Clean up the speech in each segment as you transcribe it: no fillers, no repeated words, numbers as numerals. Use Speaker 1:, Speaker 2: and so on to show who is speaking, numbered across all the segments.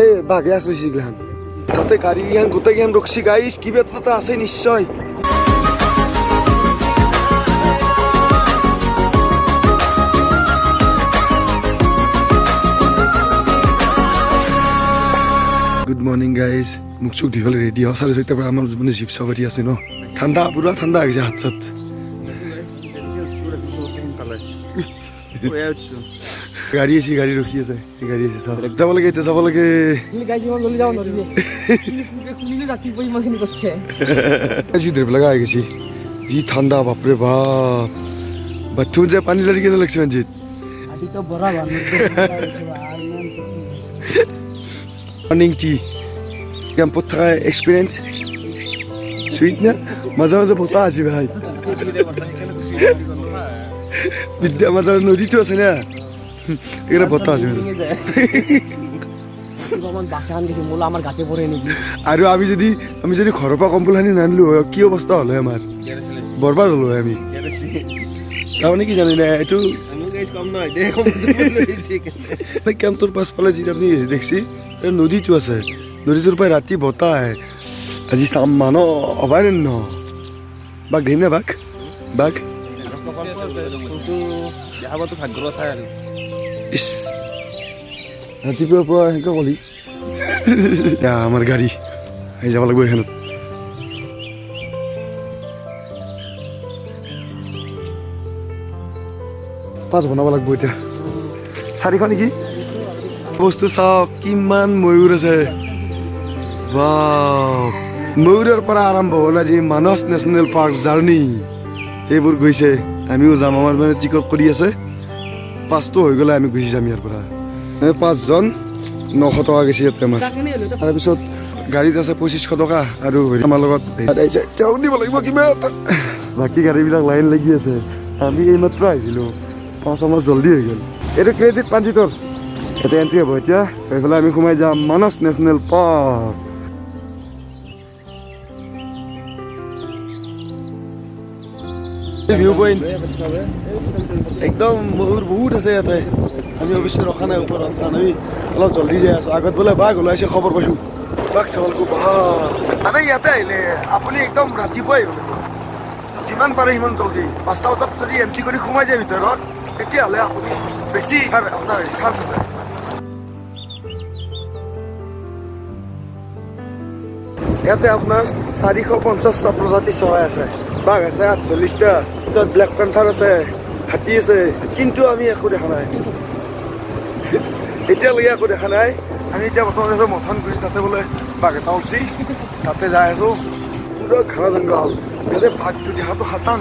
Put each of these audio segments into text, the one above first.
Speaker 1: এই বাঘে আছে গিলান তাতে গাড়ী ইহান গোটেইকেইখন ৰখছি গাইছ কিবা এটা আছে নিশ্চয় গুড মৰ্নিং গাইজ মুখ চুখ ধুই পেলাই ৰেডি হয় 6:30 পৰা আমাৰ মানে জীপ চাবাৰী আছে ন ঠাণ্ডা পুৰা ঠাণ্ডা হৈ গৈছে হাত চাত গাড়ী আছে গাড়ী ৰখি আছে গাড়ী আছে চাব যাব লাগে এতিয়া যাব লাগে লগা হৈ গৈছে যি ঠাণ্ডা বাপৰে বাপ বাথৰুম যে পানী লাৰি কেনে লাগিছে মঞ্জিত মৰ্নিং টি কেম্পত থকা এক্সপিৰিয়েঞ্চ চুইট না মাজে মাজে বতাহ আছে ভাই বিদ্যা মাজে নদীটো আছে না এখানে বতাহ আছে আৰু আমি যদি ঘৰৰ পৰা কম্বল সানি নানিলো হয় কি অৱস্থা হ'ল হয় আমাৰ বৰবাদ হ'ল হয় আমি তাৰমানে কি জানি নাই এইটো কেম্পটোৰ পাছফালে যি আপুনি দেখছি নদীটো আছে নদীটোৰ পৰা ৰাতি বতাহ আহে আজি চাম মানুহ অভয়াৰণ্য বাঘ দেখিম নে বাঘ বাঘ ৰাতিপুৱাৰ পৰা সেনেকৈ ক'লি আমাৰ গাড়ী আহি যাব লাগিব এইখনত পাঁচ বনাব লাগিব এতিয়া 4শ নেকি বস্তু চাওক কিমান ময়ূৰ আছে বাপ ময়ূৰৰ পৰা আৰম্ভ হ'ল আজি মানস নেশ্যনেল পাৰ্ক জাৰ্ণি এইবোৰ গৈছে আমিও যাম আমাৰ মানে টিকট কৰি আছে 5টো হৈ গ'লে আমি গুচি যাম ইয়াৰ পৰা 5জন 900 টকা গৈছে ইয়াতে আমাৰ তাৰপিছত গাড়ীত আছে 2500 টকা আৰু আমাৰ লগত চাউল দিব লাগিব কিবা এটা বাকী গাড়ীবিলাক লাইন লাগি আছে আমি এইমাত্ৰ আহিছিলোঁ 5 আমাৰ জল্দি হৈ গ'ল এইটো ক্ৰেডিট পাঞ্জিতৰ এটা এণ্ট্ৰি হ'ব এতিয়া এইফালে আমি সোমাই যাম মানস নেশ্যনেল পাৰ্ক ভিউ পইণ্ট একদম ময়ূৰ বহুত আছে ইয়াতে আমি অৱশ্যে ৰখা নাই ওপৰত আমি অলপ জল্দি যাই আছোঁ আগত বোলে বাঘ ওলাইছে খবৰ পাইছোঁ বাঘ চাব লাগিব মানে ইয়াতে আহিলে আপুনি একদম ৰাতিপুৱাই যিমান পাৰে সিমান জল্দি 5টা বজাত যদি এণ্ট্ৰি কৰি সোমাই যায় ভিতৰত তেতিয়াহ'লে আপুনি বেছি আপোনাৰ চান্স আছে ইয়াতে আপোনাৰ 450টা প্ৰজাতিৰ চৰাই আছে বাঘ আছে 48টা তাত ব্লেক পেন্থাৰ আছে হাতী আছে কিন্তু আমি একো দেখা নাই এতিয়ালৈকে একো দেখা নাই আমি এতিয়া বৰ্তমান মথন কৰিছোঁ তাতে বোলে বাঘ এটা উঠছি তাতে যাই আছোঁ পুৰা ঘাঁহ জংঘল ইয়াতে বাঘটো দেখাটো খাটান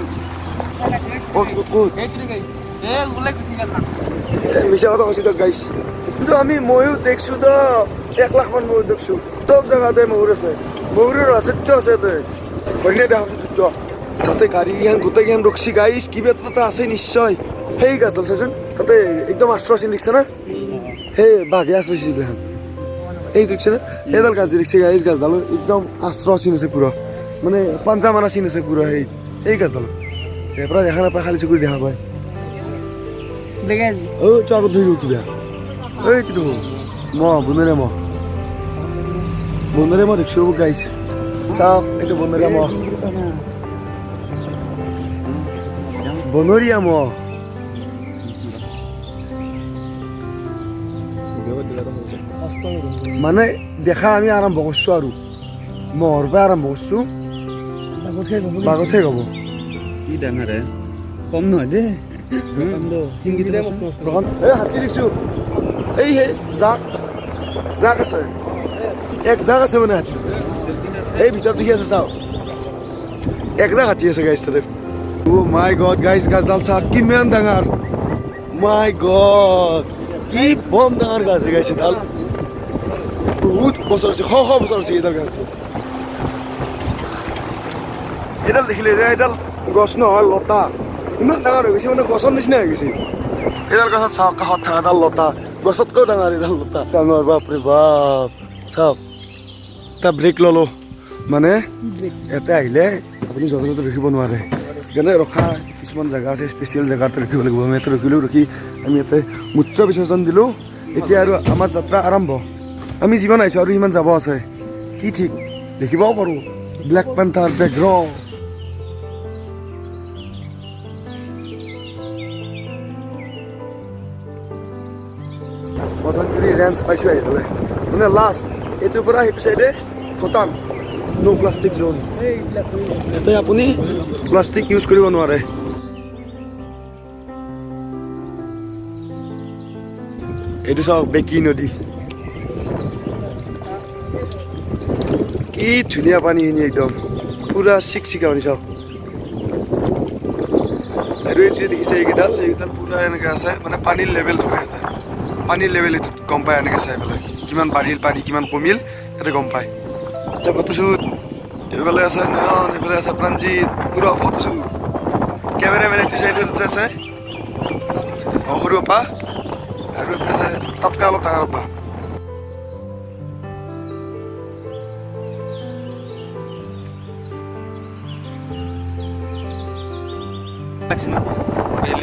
Speaker 1: মিছা কথা কৈছোঁ তক গাইছ কিন্তু আমি ময়ূৰ দেখিছোঁ তো 1 লাখ মান ময়ূৰ দেখিছোঁ চব জেগাতে ময়ূৰ আছে ময়ূৰৰ ৰাজত্ব আছে ইয়াতে হৰিণে দেখাছোঁ দুটা তাতে গাড়ী ইহান গোটেইকেইখন ৰখছি গাইছ কিবা এটা আছে নিশ্চয় সেই গাছডাল চাইচোন তাতে একদম আশ্ৰ চিন লিখছে না সেই বাঘে আশ্ৰ চিন দেখান এই দেখিছে না সেইডাল গাছ দেখিছে গাইছ গাছডাল একদম আশ্ৰ চিন আছে পুৰা মানে পাঞ্জা মাৰা চিন আছে পুৰা সেই গাছডাল ইয়াৰ পৰা দেখা নাপায় খালি চকুৰি দেখা পায় তো আগত ধৰি দিওঁ কিবা এইটো বনৰীয়া মহ দেখিছোঁ গাইছ চাওক এইটো বনৰীয়া মহ মানে দেখা আমি আৰম্ভ কৰিছোঁ আৰু মহৰ পৰা আৰম্ভ কৰিছোঁ বাঘতহে ক'ব
Speaker 2: কি ডাঙৰ কম নহয় যে
Speaker 1: হাতী দেখিছোঁ এই হে জাক আছে এক জাক আছে মানে হাতী এই ভিতৰত দেখি আছে চাওক এক জাক হাতী আছে গাইছ তাতে মাই গড গাইছ গাছডাল চাওক কিমান ডাঙৰ মাই গড কি বম ডাঙৰ গাছ গাইছে এডাল বহুত বছৰ হৈছে শ বছৰ হৈছে এইডাল গাছ এইডাল দেখিলে যে এইডাল গছ নহয় লতা ইমান ডাঙৰ হৈ গৈছে মানে গছৰ নিচিনা হৈ গৈছে এইডাল গছত চাওক কাষত থকা এডাল লতা গছতকৈও ডাঙৰ এইডাল লতা ডাঙৰ বাপৰে বাপ চাওক এটা ব্ৰেক ল'লোঁ মানে ইয়াতে আহিলে আপুনি য'তে ত'তে ৰখিব নোৱাৰে সেইকাৰণে ৰখা কিছুমান জেগা আছে স্পেচিয়েল জেগাত ৰখিব লাগিব আমি ইয়াতে ৰখি আমি ইয়াতে মূত্ৰ বিসৰ্জন দিলোঁ এতিয়া আৰু আমাৰ যাত্ৰা আৰম্ভ আমি যিমান আহিছোঁ আৰু সিমান যাব আছে কি ঠিক দেখিবও পাৰোঁ ব্লেক পেন্থাৰ বেগ্ৰ মধনগুৰি ৰেঞ্জ পাইছোঁ আহি পেলাই মানে লাষ্ট এইটোৰ পৰা সেইটো চাইডে ভূটান নো প্লাষ্টিক জোন ইয়াতে আপুনি প্লাষ্টিক ইউজ কৰিব নোৱাৰে এইটো চাওক বেকি নদী কি ধুনীয়া পানী খিনি একদম পুৰা চিকচিকা পানী চাওক আৰু এই যে দেখিছে এইকেইডাল পুৰা এনেকৈ আছে মানে পানীৰ লেভেল থকা ইয়াতে পানীৰ লেভেল এইটো গম পায় এনেকৈ চাই পেলাই কিমান বাঢ়িল পানী কিমান কমিল ইয়াতে গম পায় ফটোশ্বুট এইফালে আছে নয়ন এইফালে আছে প্ৰাণজিত পুৰা ফটোশ্বুট কেমেৰামেন এইটো চাইডত আছে সৰু আপা আৰু আছে তাতকৈ অলপ ডাঙৰ আপা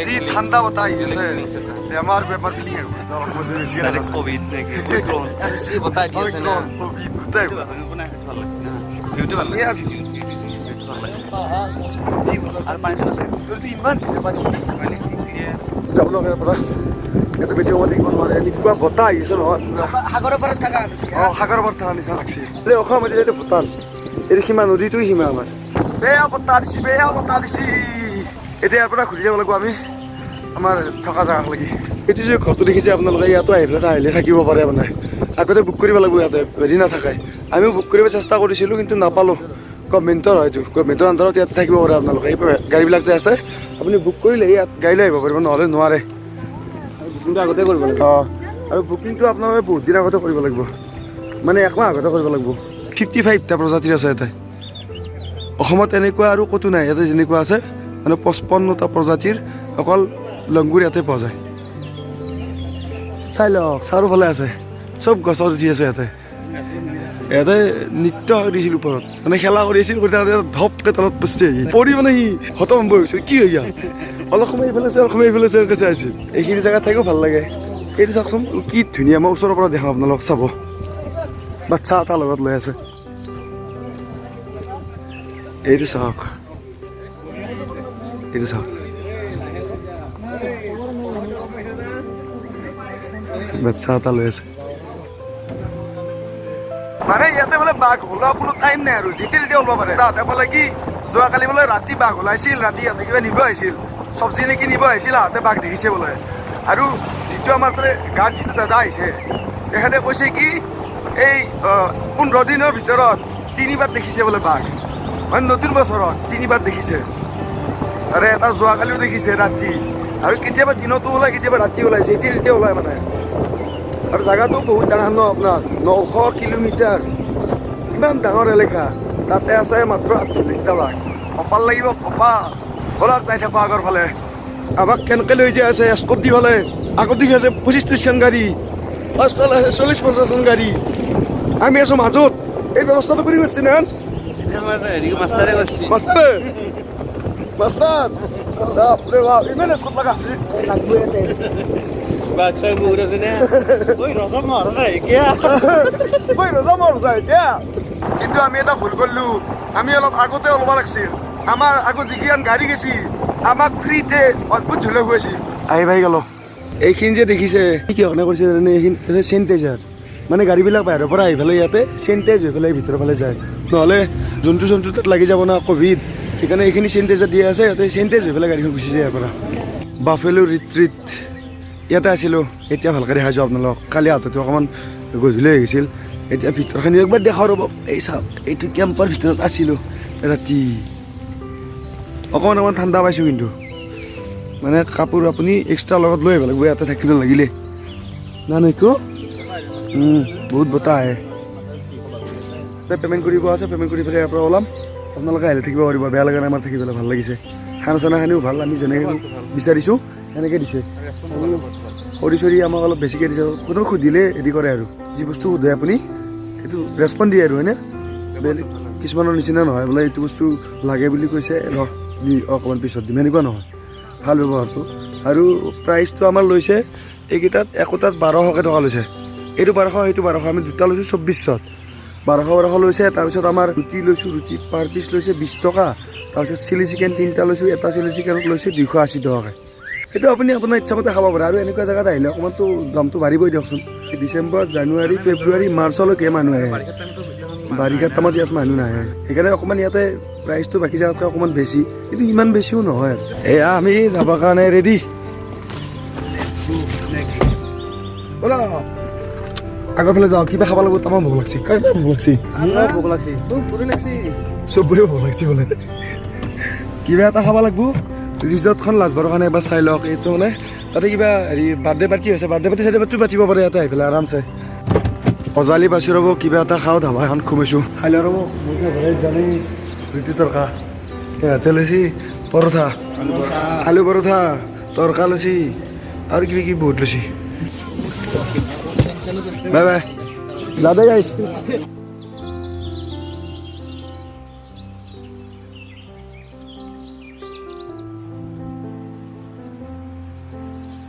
Speaker 1: যি ঠাণ্ডা বতাহ আহি আছে বেমাৰ বেমাৰ বিলিং
Speaker 2: কোভিড নেকি
Speaker 1: ইমান যাব লগা পৰা ইয়াতে বেছি সময় থাকিব নোৱাৰে এনেকুৱা বতাহ আহি আছে নহয় সাগৰৰ পাৰত থকা সাগৰৰ পাৰত থকা নিচিনা লাগছে অসম এইটো ভূটান এইটো সীমা নদীটোৱে সীমা আমাৰ বেয়া বতাহ দিছি এতিয়া ইয়াৰ পৰা ঘূৰি যাব লাগিব আমি আমাৰ থকা জেগালৈকে এইটো যে ঘৰটো দেখিছে আপোনালোকে ইয়াতো আহিলে থাকিব পাৰে মানে আগতে বুক কৰিব লাগিব ইয়াতে হেৰি নাথাকে আমিও বুক কৰিব চেষ্টা কৰিছিলোঁ কিন্তু নাপালোঁ গভমেণ্টৰ হয়তো গভমেণ্টৰ আণ্ডাৰত ইয়াতে থাকিব পাৰে আপোনালোকে এই গাড়ীবিলাক যে আছে আপুনি বুক কৰিলে ইয়াত গাড়ী লৈ আহিব পাৰিব নহ'লে নোৱাৰে বুকিংটো আগতে কৰিব লাগিব অঁ আৰু বুকিংটো আপোনালোকে বহুত দিন আগতে কৰিব লাগিব মানে একমাহ আগতে কৰিব লাগিব 55টা প্ৰজাতিৰ আছে ইয়াতে অসমত এনেকুৱা আৰু ক'তো নাই ইয়াতে যেনেকুৱা আছে মানে 55টা প্ৰজাতিৰ অকল লংগুৰ ইয়াতে পোৱা যায় চাই লওক চাৰিওফালে আছে চব গছত উঠি আছে ইয়াতে নৃত্য কৰিছিল ওপৰত মানে খেলা কৰি আছিল ধপকে তলত পচি আহি পৰি মানে সি হতভম্ব হৈছিল কি হৈ গ'ল অলপ সময় এইফালে আছে অলপ সময় এইফালে আছে এনেকৈ চাই আছিল এইখিনি জেগাত থাকিও ভাল লাগে এইটো চাওকচোন কি ধুনীয়া মই ওচৰৰ পৰা দেখাম আপোনালোক চাব বাচ্ছা এটা লগত লৈ আছে এইটো চাওক এইটো চাওক বাচ্ছা এটা লৈ আছে মানে ইয়াতে বোলে বাঘ ওলোৱা কোনো টাইম নাই আৰু যেতিয়া তেতিয়া ওলাব পাৰে তাহাঁতে ক'লে কি যোৱাকালি বোলে ৰাতি বাঘ ওলাইছিল ৰাতি ইয়াতে কিবা নিব আহিছিল চব্জি নেকি নিব আহিছিল তাহাঁতে বাঘ দেখিছে বোলে আৰু যিটো আমাৰ তাতে গাঁৱত যিটো দাদা আহিছে তেখেতে কৈছে কি এই 15 দিনৰ ভিতৰত 3বাৰ দেখিছে বোলে বাঘ মানে নতুন বছৰত 3বাৰ দেখিছে আৰু এটা যোৱাকালিও দেখিছে ৰাতি আৰু কেতিয়াবা দিনতো ওলায় কেতিয়াবা ৰাতি ওলাইছে এতিয়া ওলায় মানে আৰু জাগাটো বহুত ডাঙৰ ন আপোনাৰ 900 কিলোমিটাৰ ইমান ডাঙৰ এলেকা তাতে আছে মাত্ৰ 48টা বাঘ কপাল লাগিব কপাল বলক যাই থাকো আগৰ ফালে আমাক কেনেকৈ লৈ যাই আছে এস্কট দি ফালে আগত দেখি আছে 25-30খন গাড়ী পাছফালে আছে 40-50খন গাড়ী আমি আছো মাজত এই ব্যৱস্থাটো কৰি গৈছে না মাষ্টাৰে মাষ্টাৰ বাপৰে বাপ ইমান এস্কট লগা আছে লাগবই ইয়াতে
Speaker 3: Baksa mura sini. Oi, rasa marah naik ya.
Speaker 1: Oi, rasa marah naik ya. কিন্তু আমি এটা ভুল কৰিলোঁ আমি অলপ আগতে ওলাব লাগিছিল আমাৰ আগত যিকেইখন গাড়ী গেছি আমাক ফ্ৰীতে অদ্ভুত ধুলে গৈছিল আহি ভাই গ'ল এইখিনি যে দেখিছে কি কাৰণে কৰিছে জানে এইখিনি চেনিটাইজাৰ মানে গাড়ীবিলাক বাহিৰৰ পৰা আহি পেলাই ইয়াতে চেনিটাইজ হৈ পেলাই ভিতৰৰ ফালে যায় নহ'লে জন্তু তাত লাগি যাব না ক'ভিড সেইকাৰণে এইখিনি চেনিটাইজাৰ দিয়া আছে ইয়াতে চেনিটাইজ হৈ পেলাই গাড়ীখন গুচি যায় ইয়াৰ পৰা বাফেলো ৰিট্ৰিট ইয়াতে আছিলোঁ এতিয়া ভালকৈ দেখাইছোঁ আপোনালোকক কালি হাততো অকণমান গধূলি হৈ গৈছিল এতিয়া ভিতৰখিনি একবাৰ দেখাওঁ ৰ'ব এই চাওক এইটো কেম্পৰ ভিতৰত আছিলোঁ ৰাতি অকণমান ঠাণ্ডা পাইছোঁ কিন্তু মানে কাপোৰ আপুনি এক্সট্ৰা লগত লৈ আহিব লাগিব ইয়াতে থাকিব লাগিলে না নৈকো বহুত বতাহ আহে পে'মেণ্ট কৰিব আছে পে'মেণ্ট কৰি পেলাই ইয়াৰ পৰা ওলাম আপোনালোকে আহিলে থাকিব পাৰিব বেয়া লগা নাই আমাৰ থাকি পেলাই ভাল লাগিছে খানা চানাখিনিও ভাল আমি যেনেকৈ বিচাৰিছোঁ সেনেকৈ দিছে খৰি চৰি আমাক অলপ বেছিকৈ দিছে কোনোবা সুধিলে হেৰি কৰে আৰু যি বস্তু সোধে আপুনি সেইটো ৰেচপঞ্চ দিয়ে আৰু হয়নে বেলেগ কিছুমানৰ নিচিনা নহয় বোলে এইটো বস্তু লাগে বুলি কৈছে অকণমান পিছত দিম এনেকুৱা নহয় ভাল ব্যৱহাৰটো আৰু প্ৰাইচটো আমাৰ লৈছে এইকেইটাত একোটাত 1200কৈ টকা লৈছে এইটো 1200 এইটো 1200 আমি দুটা লৈছোঁ 2400 1200 লৈছে তাৰপিছত আমাৰ ৰুটি লৈছোঁ ৰুটি পাৰ পিচ লৈছে 20 টকা তাৰপিছত চিলি চিকেন 3টা লৈছোঁ এটা চিলি চিকেনত লৈছে 280 টকাকৈ সেইটো আপুনি আপোনাৰ ইচ্ছামতে খাব পাৰে আৰু এনেকুৱা জেগাত আহিলে অকণমানতো দামটো বাঢ়িবই দিয়কচোন ডিচেম্বৰ জানুৱাৰী ফেব্ৰুৱাৰী মাৰ্চলৈকে মানুহ আহে বাৰিষাৰ টাইমত ইয়াত মানুহ নাহে সেইকাৰণে অকণমান ইয়াতে প্ৰাইচটো বাকী জেগাতকৈ অকণমান বেছি কিন্তু ইমান বেছিও নহয় এয়া আমি যাবৰ কাৰণে ৰেডি ব'লা আগৰ ফালে যাওঁ কিবা খাব লাগিব তামাম ভোক লাগছি কাৰ ভোক লাগছি
Speaker 3: ভোক লাগছি পুৰি লাগছি
Speaker 1: চবৰে ভোক লাগছি বোলে কিবা এটা খাব লাগিব ৰিজৰ্টখন লাজবাৰৰ কাৰণে এবাৰ চাই লওক এইটো মানে তাতে কিবা হেৰি বাৰ্থডে পাৰ্টি হৈছে বাৰ্থডে পাৰ্টি চাইডে পাৰ্টি পাতিব পাৰে ইয়াতে আহি পেলাই আৰামছে অজালি পাইছোঁ ৰ'ব কিবা এটা খাওঁ ধাবা এখন খুমাইছোঁ খাই লওঁ ৰ'ব মোৰ ঘৰত জানি ৰুটি তৰকা ইয়াতে লৈছি পৰঠা আলু পৰঠা তৰকা লৈছি আৰু কিবা কিবি বহুত লৈছি বাই বাই যা দে গাইছ